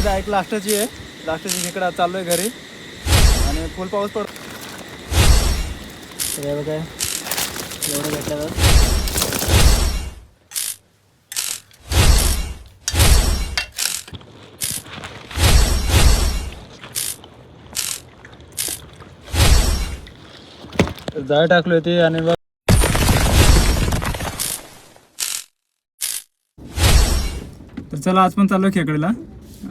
Direct लास्टची आहे. लास्टची इकडे चाललो आहे घरी आणि फुल पाऊस पडतो. तर बघा एवढं भेटलं जाळ टाकली होती आणि बघ तर चला आज पण चाललो आहे खेकडेला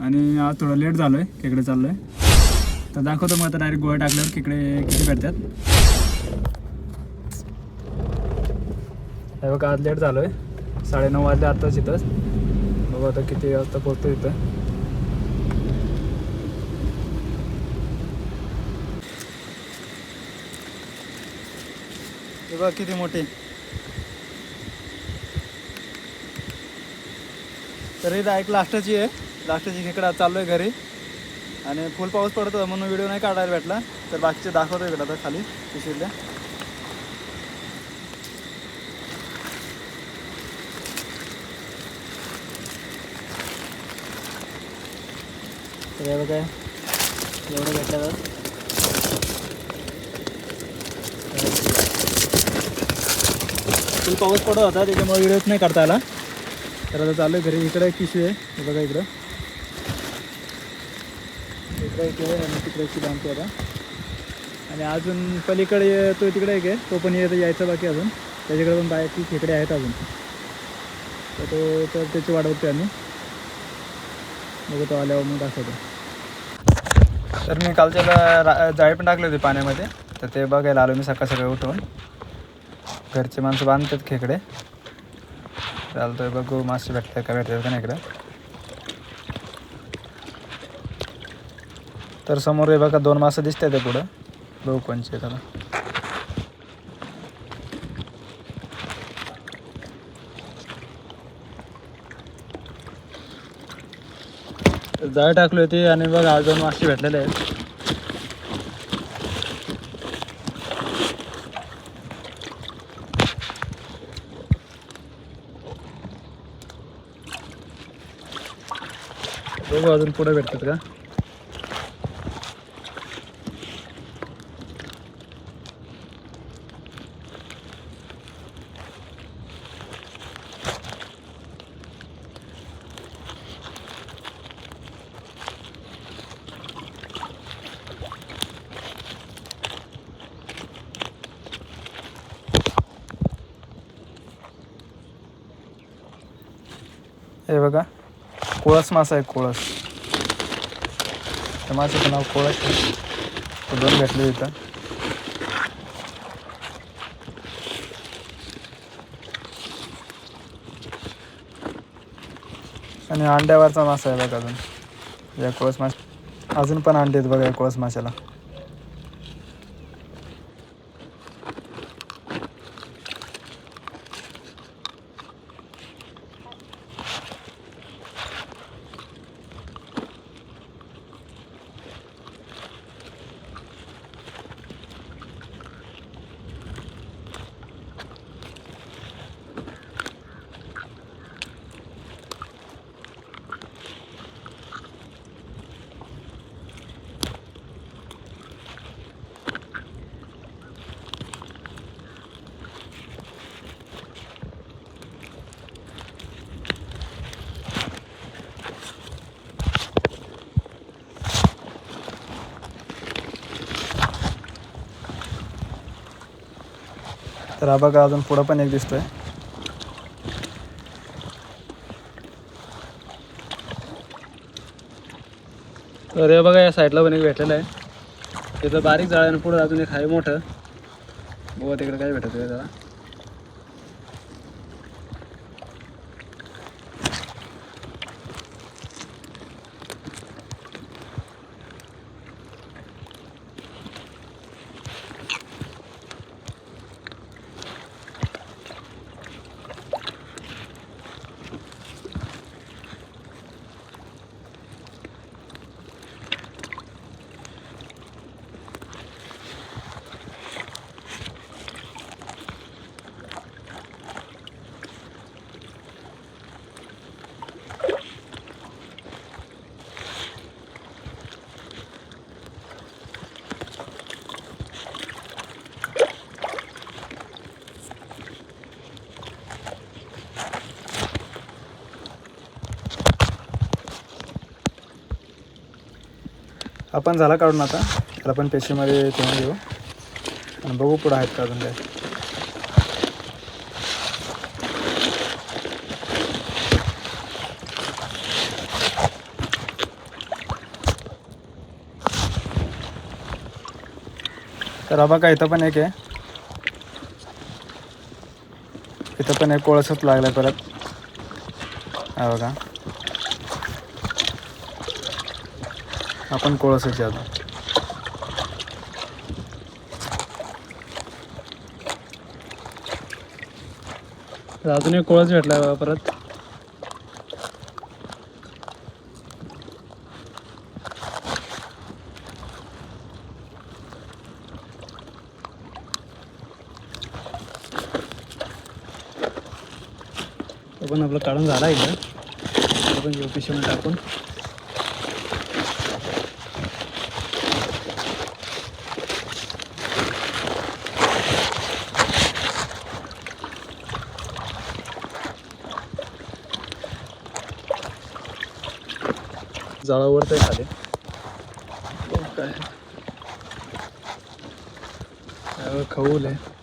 आणि आज थोडं लेट झालो आहे. खेकडे चाललो आहे तर दाखवतो मग आता डायरेक्ट गोळा टाकल्यावर खेकडे किती भेटतात. हे बघा आज लेट झालो आहे. 9:30 वाजले आत्ताच इथंच. बघू आता किती वाजता पोहोचतो इथं. हे बघ किती मोठी. तरी डायरेक्ट लास्टची आहे. लास्टची खेकडा चाललो आहे घरी आणि फुल पाऊस पडतो म्हणून व्हिडिओ नाही काढायला भेटला. तर बाकीचे दाखवतो इकडं आता खाली पिशवीतल्या. तर हे बघा एवढं भेटलं फुल पाऊस पडत होता त्याच्यामुळे व्हिडिओच नाही काढता आला. तर आता चालू आहे घरी. इकडे एक पिशवी आहे हे बघा इकडं. इकडे एक आहे आणि तिकडे एक बांधतो आता. आणि अजून पलीकडे तो तिकडे एक आहे तो पण यायचा बाकी अजून. त्याच्याकडे पण बाकी खेकडे आहेत अजून. तर तो त्याची वाट बघतोय आम्ही. बघू तो आल्यावर मग दाखवतो. तर मी कालच्याला जाळी पण टाकली होती पाण्यामध्ये. तर ते बघायला आलो मी सकाळ सकाळी उठून. घरचे माणसं बांधतात खेकडे. चालतोय बघू मासे भेटतात का भेटतात का नाही इकडं. तर समोर हे बघा 2 मासे दिसतात ते पुढं. बघू कोणचे त्याला. जाळ टाकली होती आणि बघ आज 2 मासे भेटलेले आहेत. बघू अजून पुढे भेटतात का. हे बघा कोळस मासा आहे. कोळस त्या माशाचं नाव कोळस आहे. तो 2 भेटले इथं. आणि अंड्यावरचा मासा आहे बघा अजून या कोळस मासा. अजून पण अंडे आहेत बघा या कोळस माशाला. तर हा बघा अजून पुढं पण एक दिसतोय. तर हे बघा या साईडला पण एक भेटलेलं आहे. तिथं बारीक जाळ आणि पुढं अजून एक आहे मोठं. बघा तिकडे काय भेटत आहे त्याला. हा पण झाला काढून आता. त्याला पण पेशीमध्ये ठेवून घेऊ आणि बघू पुढं आहेत का अजून काय. तर हा बघा इथं पण एक आहे. इथं पण एक कोळसच लागलाय परत. हा बघा, आपण कोळसाची आता. अजून एक कोळस भेटला बघा परत. तो पण आपलं काढून झाला इथं. तो पण घेऊ पिशवीमध्ये टाकून. जाळावर ते खाली काय खवूल आहे.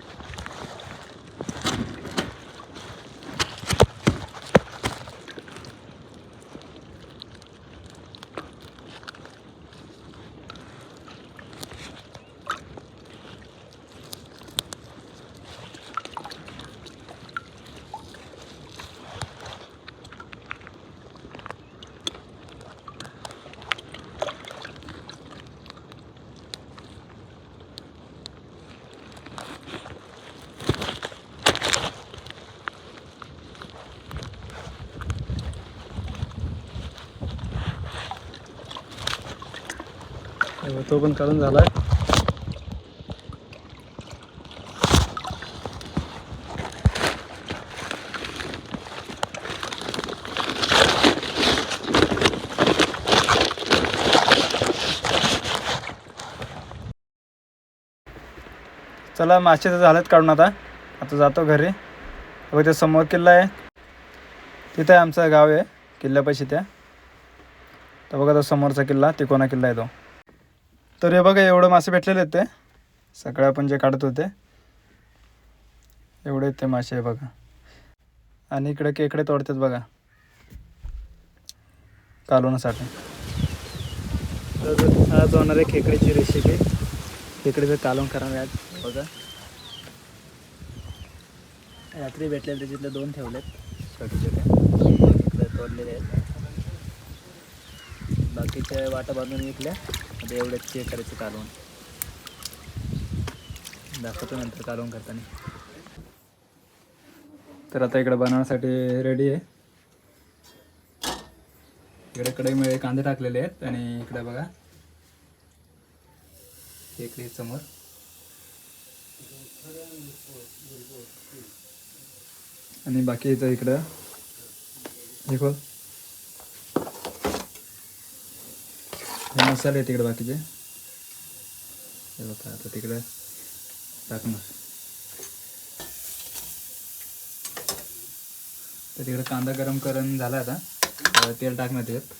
तो पण काढून झालाय. चला मासे तर झालेत काढून. आता जातो घरी. बघा त्या समोर किल्ला आहे. तिथे आमचं गाव आहे किल्ल्यापाशी त्या. तर बघा तो समोरचा किल्ला, तिकोना किल्ला आहे तो. तर हे बघा एवढं मासे भेटलेले आहेत ते. सकाळी आपण जे काढत होते एवढे ते मासे आहे बघा. आणि इकडे खेकडे तोडतात बघा कालवण्यासाठी. तर आज होणार आहे खेकडीची रेसिपी. खेकडीचं कालवण करणार आज बघा. रात्री भेटलेले त्याच्यातले 2 ठेवलेत छोटे छोटे. इकडे तोडलेले आहेत. बाकीच्या वाटा बांधून विकल्या. आता एवढंच चेक करायचं कालवण. दाखवतो नंतर कालवण करताना. तर आता इकडे बनवण्यासाठी रेडी आहे. इकडे कढईमध्ये कांदे टाकलेले आहेत आणि इकडे बघा खेकडी समोर. आणि बाकीचं इकडं हे खोल. हे मसाले आहेत तिकडे बाकीचे. हे बघा आता तिकडे टाकणार. तर तिकडे कांदा गरम करून झाला. आता तेल टाकण्यात येत.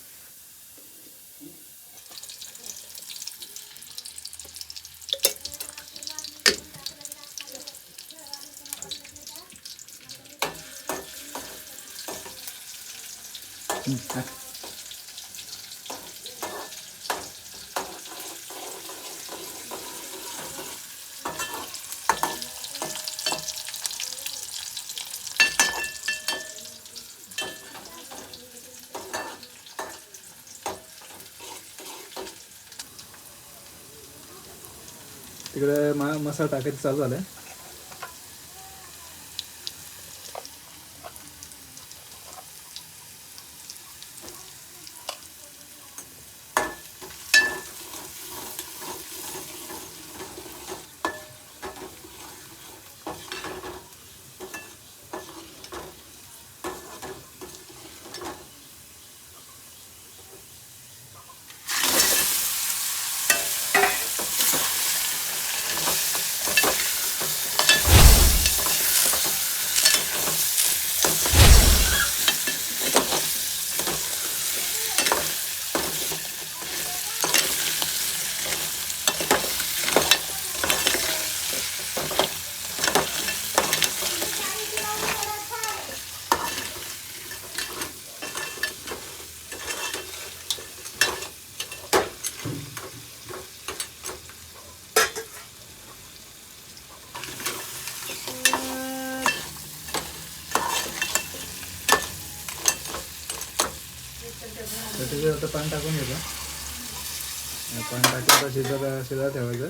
तिकडे मसाला टाकायचं चालू झालं. तर त्याच्यात आता पाणी टाकून घ्यायचं. पाणी टाकून शिजत ठेवायचं.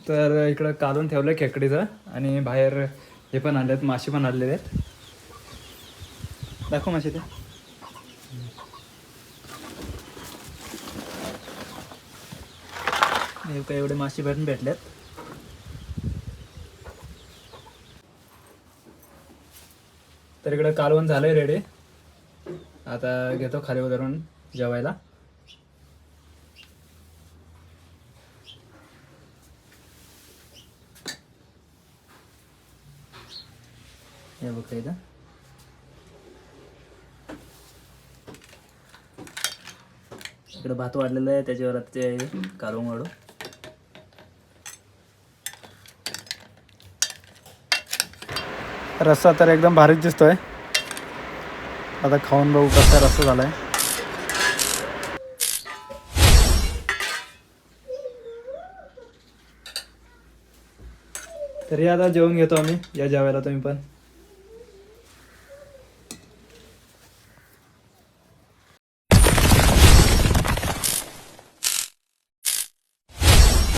तर इकडं काढून ठेवलं खेकडीचं आणि बाहेर हे पण आणलेत, मासे पण आणलेले आहेत. दाखव मासे ते. हे काय एवढे मासे पण भेटल्यात. तर इकडं कालवण झालंय रेडी. आता घेतो खाली उतरून जेवायला. हे बघ इथं इकडे भात वाढलेलं आहे, त्याच्यावर ते कालवण वाढू. रस्सा तर एकदम भारीच दिसतोय. आता खाऊन बघू कसा रस्सा झालाय. तरी आता जेवून घेतो आम्ही. या जेवायला तुम्ही पण.